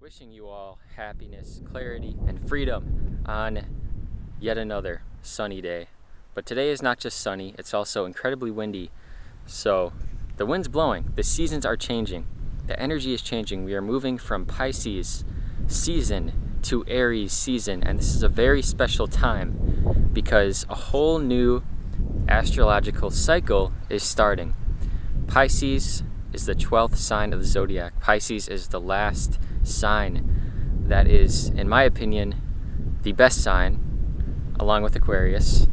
Wishing you all happiness, clarity, and freedom on yet another sunny day. But today is not just sunny, it's also incredibly windy. So the wind's blowing, the seasons are changing, the energy is changing. We are moving from Pisces season to Aries season, and this is a very special time because a whole new astrological cycle is starting. Pisces is the 12th sign of the zodiac. Pisces is the last sign that is, in my opinion, the best sign, along with Aquarius.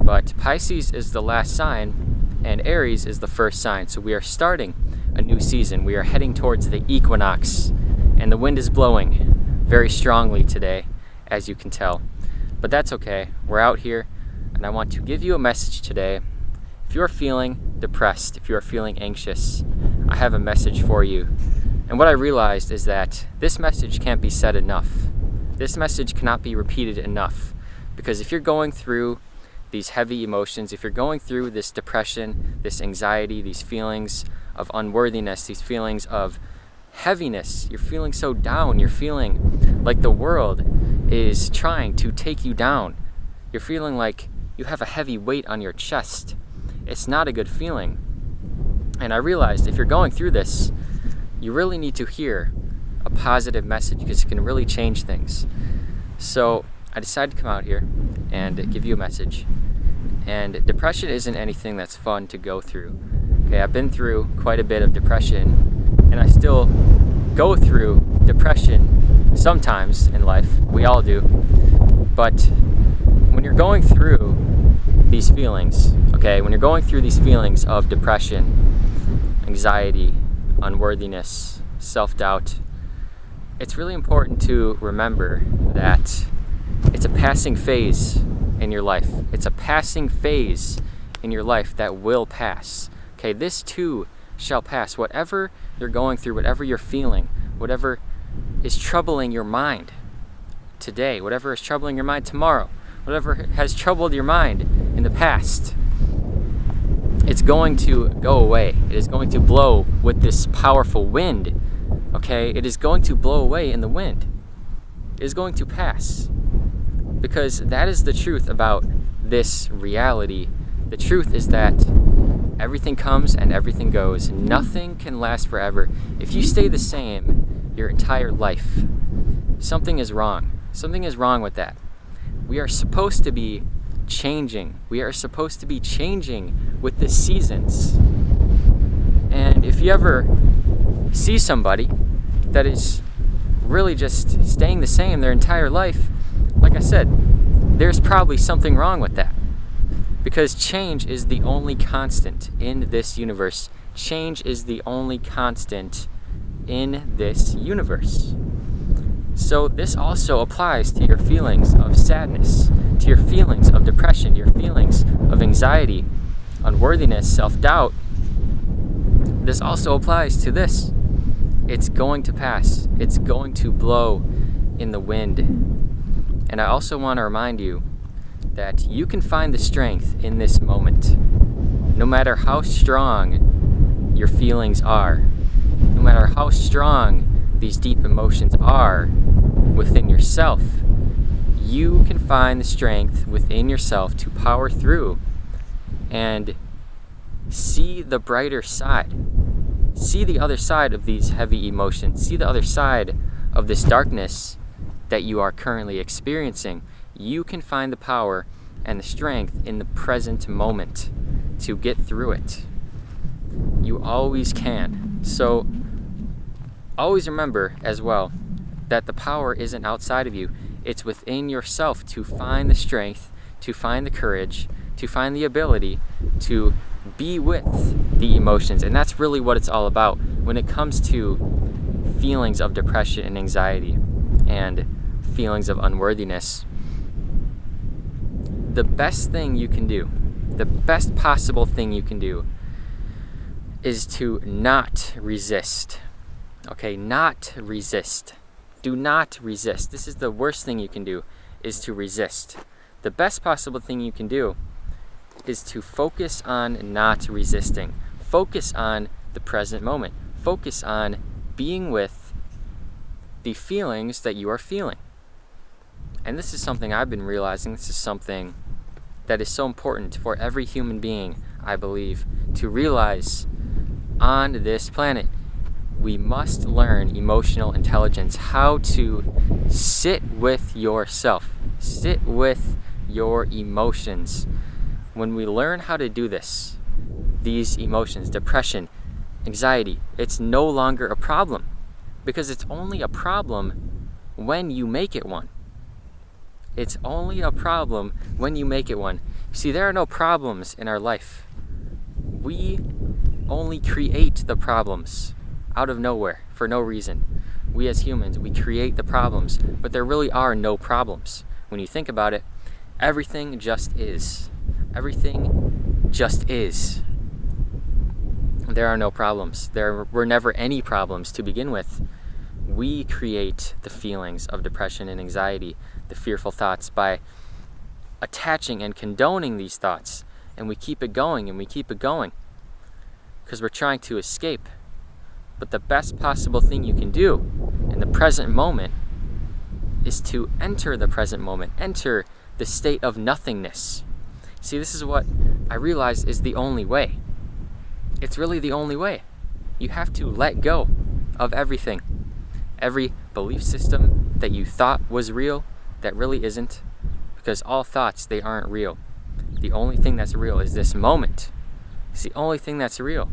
But Pisces is the last sign, and Aries is the first sign. So we are starting a new season. We are heading towards the equinox, and the wind is blowing very strongly today, as you can tell. But that's okay. We're out here, and I want to give you a message today. If you are feeling depressed, if you are feeling anxious, I have a message for you. And what I realized is that this message can't be said enough. This message cannot be repeated enough. Because if you're going through these heavy emotions, if you're going through this depression, this anxiety, these feelings of unworthiness, these feelings of heaviness, you're feeling so down, you're feeling like the world is trying to take you down. You're feeling like you have a heavy weight on your chest. It's not a good feeling. And I realized if you're going through this, you really need to hear a positive message because it can really change things. So I decided to come out here and give you a message. And depression isn't anything that's fun to go through. Okay, I've been through quite a bit of depression, and I still go through depression sometimes in life. We all do. But when you're going through these feelings, okay, when you're going through these feelings of depression, anxiety, unworthiness, self-doubt, it's really important to remember that it's a passing phase in your life. It's a passing phase in your life that will pass. Okay, this too shall pass. Whatever you're going through, whatever you're feeling, whatever is troubling your mind today, whatever is troubling your mind tomorrow, whatever has troubled your mind in the past, it's going to go away. It is going to blow with this powerful wind. Okay, it is going to blow away in the wind. It is going to pass. Because that is the truth about this reality. The truth is that everything comes and everything goes. Nothing can last forever. If you stay the same your entire life, something is wrong. Something is wrong with that. We are supposed to be changing. We are supposed to be changing with the seasons. And if you ever see somebody that is really just staying the same their entire life, like I said, there's probably something wrong with that. Because change is the only constant in this universe. Change is the only constant in this universe. So this also applies to your feelings of sadness, to your feelings of depression, your feelings of anxiety, unworthiness, self-doubt. This also applies to this. It's going to pass. It's going to blow in the wind. And I also want to remind you that you can find the strength in this moment. No matter how strong your feelings are, no matter how strong these deep emotions are within yourself, you can find the strength within yourself to power through and see the brighter side. See the other side of these heavy emotions. See the other side of this darkness that you are currently experiencing. You can find the power and the strength in the present moment to get through it. You always can. So always remember as well that the power isn't outside of you. It's within yourself to find the strength, to find the courage, to find the ability to be with the emotions. And that's really what it's all about when it comes to feelings of depression and anxiety and feelings of unworthiness. The best thing you can do, the best possible thing you can do, is to not resist. Okay, not resist. Do not resist. This is the worst thing you can do, is to resist. The best possible thing you can do is to focus on not resisting. Focus on the present moment. Focus on being with the feelings that you are feeling. And this is something I've been realizing. This is something that is so important for every human being, I believe, to realize on this planet. We must learn emotional intelligence, how to sit with yourself, sit with your emotions. When we learn how to do this, these emotions, depression, anxiety, it's no longer a problem, because it's only a problem when you make it one. It's only a problem when you make it one. See, there are no problems in our life. We only create the problems out of nowhere for no reason. We as humans, we create the problems, but there really are no problems. When you think about it, everything just is. Everything just is. There are no problems. There were never any problems to begin with. We create the feelings of depression and anxiety, the fearful thoughts, by attaching and condoning these thoughts. And we keep it going and we keep it going because we're trying to escape. But the best possible thing you can do in the present moment is to enter the present moment, enter the state of nothingness. See, this is what I realize is the only way. It's really the only way. You have to let go of everything. Every belief system that you thought was real that really isn't, because all thoughts, they aren't real. The only thing that's real is this moment. It's the only thing that's real.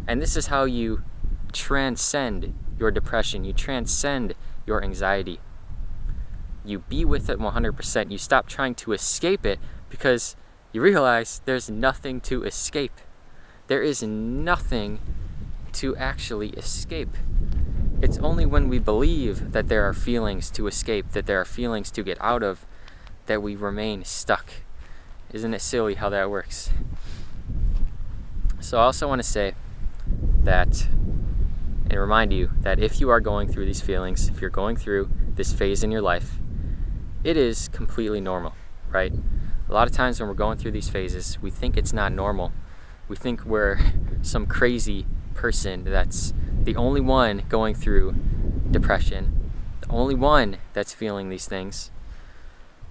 And this is how you transcend your depression. You transcend your anxiety. You be with it 100%. You stop trying to escape it because you realize there's nothing to escape. There is nothing to actually escape. It's only when we believe that there are feelings to escape, that there are feelings to get out of, that we remain stuck. Isn't it silly how that works? So I also want to say that, and remind you that if you are going through these feelings, if you're going through this phase in your life, it is completely normal, right? A lot of times when we're going through these phases, we think it's not normal. We think we're some crazy person that's the only one going through depression, the only one that's feeling these things.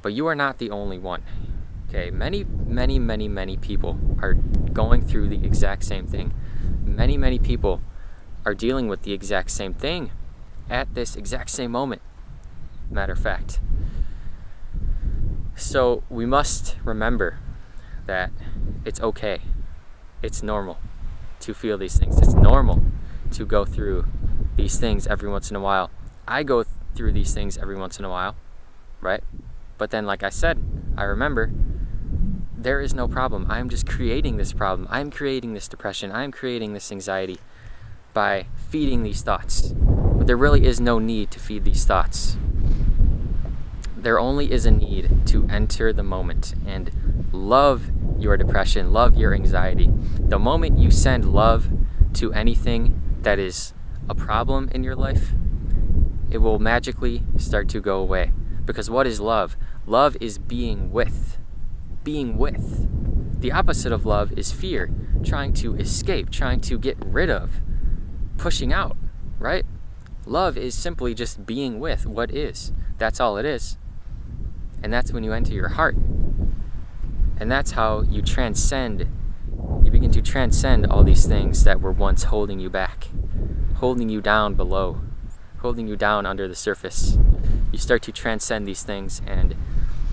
But you are not the only one. Okay, many people are going through the exact same thing. Many people are dealing with the exact same thing at this exact same moment, matter of fact. So we must remember that it's okay. It's normal to feel these things. It's normal to go through these things every once in a while. I go through these things every once in a while, right? But then, like I said, I remember there is no problem. I'm just creating this problem. I'm creating this depression. I'm creating this anxiety by feeding these thoughts. But there really is no need to feed these thoughts. There only is a need to enter the moment and love your depression, love your anxiety. The moment you send love to anything that is a problem in your life, it will magically start to go away. Because what is love? Love is being with. Being with. The opposite of love is fear, trying to escape, trying to get rid of, pushing out, right? Love is simply just being with what is. That's all it is. And that's when you enter your heart. And that's how you transcend. You begin to transcend all these things that were once holding you back, holding you down below, holding you down under the surface. You start to transcend these things, and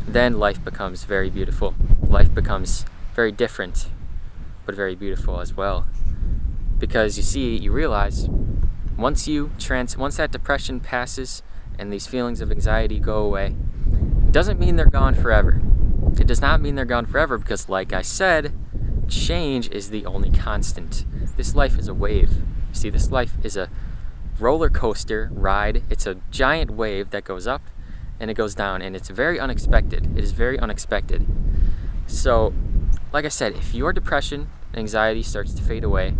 then life becomes very beautiful. Life becomes very different, but very beautiful as well. Because you realize once that depression passes and these feelings of anxiety go away, it doesn't mean they're gone forever. It does not mean they're gone forever because, like I said, change is the only constant. This life is a wave. See, this life is a roller coaster ride. It's a giant wave that goes up and it goes down, and it's very unexpected. It is very unexpected. So, like I said, if your depression, anxiety starts to fade away,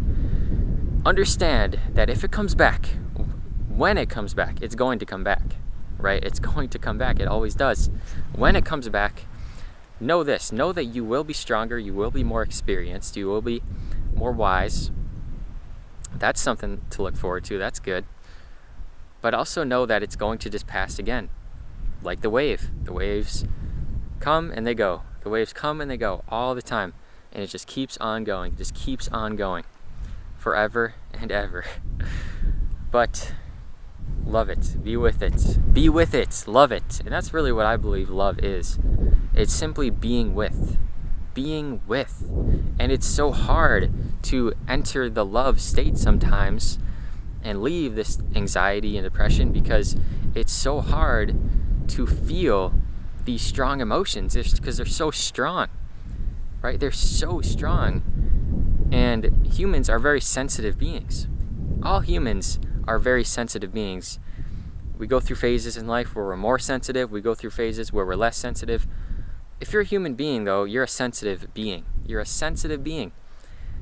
understand that if it comes back, when it comes back, it's going to come back, right? It's going to come back. It always does. When it comes back, know this. Know that you will be stronger. You will be more experienced. You will be more wise. That's something to look forward to. That's good. but also know that it's going to just pass again. Like the wave. The waves come and they go. The waves come and they go all the time. And it just keeps on going. Just keeps on going. Forever and ever. But love it. Be with it. Be with it. Love it. And that's really what I believe love is. It's simply being with. Being with. And it's so hard to enter the love state sometimes and leave this anxiety and depression, because it's so hard to feel these strong emotions because they're so strong, right? They're so strong. And humans are very sensitive beings. All humans are very sensitive beings. We go through phases in life where we're more sensitive. We go through phases where we're less sensitive. If you're a human being, though, you're a sensitive being. You're a sensitive being.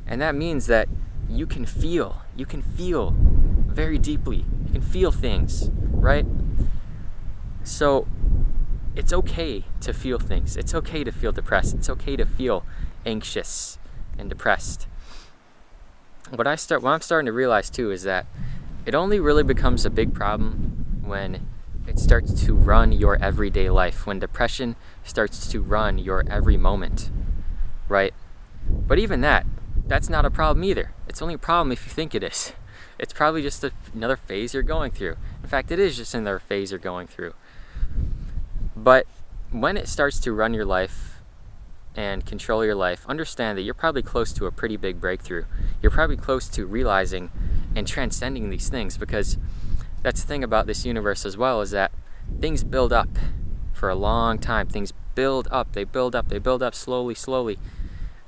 And that means that you can feel. You can feel very deeply. You can feel things, right? So it's okay to feel things. It's okay to feel depressed. It's okay to feel anxious and depressed. What I'm starting to realize too is that it only really becomes a big problem when it starts to run your everyday life, when depression starts to run your every moment, right? But even that's not a problem either. It's only a problem if you think it is. It's probably just another phase you're going through. In fact, it is just another phase you're going through. But when it starts to run your life and control your life, understand that you're probably close to a pretty big breakthrough. You're probably close to realizing and transcending these things, because that's the thing about this universe as well, is that things build up for a long time. Things build up, they build up slowly,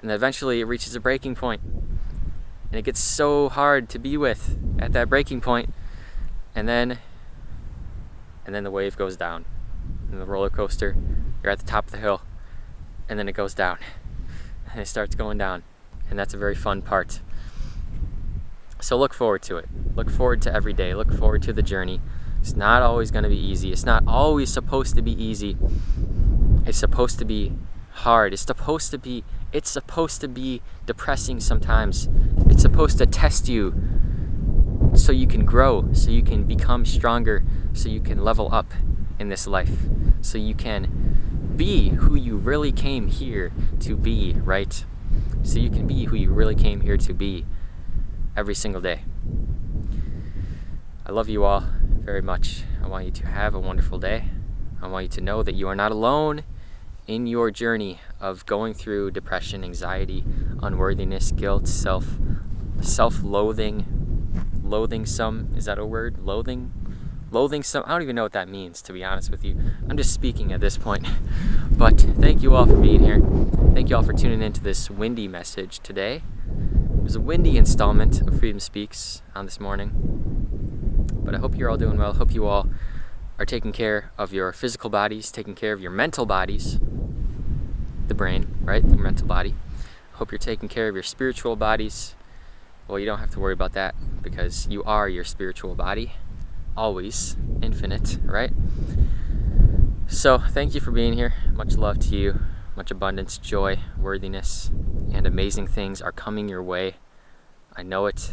and then eventually it reaches a breaking point. And it gets so hard to be with at that breaking point. And then the wave goes down. And the roller coaster, you're at the top of the hill. And then it goes down. And it starts going down. And that's a very fun part. So look forward to it. Look forward to every day. Look forward to the journey. It's not always going to be easy. It's not always supposed to be easy. It's supposed to be hard. It's supposed to be depressing sometimes. It's supposed to test you so you can grow, so you can become stronger, so you can level up in this life, so you can be who you really came here to be, right? So you can be who you really came here to be every single day. I love you all very much. I want you to have a wonderful day. I want you to know that you are not alone in your journey of going through depression, anxiety, unworthiness, guilt, self-loathing, loathing-some, is that a word? Loathing-some, I don't even know what that means, to be honest with you. I'm just speaking at this point. But thank you all for being here. Thank you all for tuning into this windy message today. It was a windy installment of Freedom Speaks on this morning. But I hope you're all doing well. I hope you all are taking care of your physical bodies, taking care of your mental bodies, the brain, right? Your mental body. I hope you're taking care of your spiritual bodies. Well, you don't have to worry about that, because you are your spiritual body, always, infinite, right? So thank you for being here. Much love to you. Much abundance, joy, worthiness, and amazing things are coming your way. I know it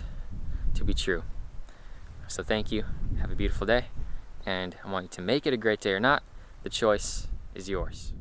to be true. So thank you. Have a beautiful day. And I want you to make it a great day or not. The choice is yours.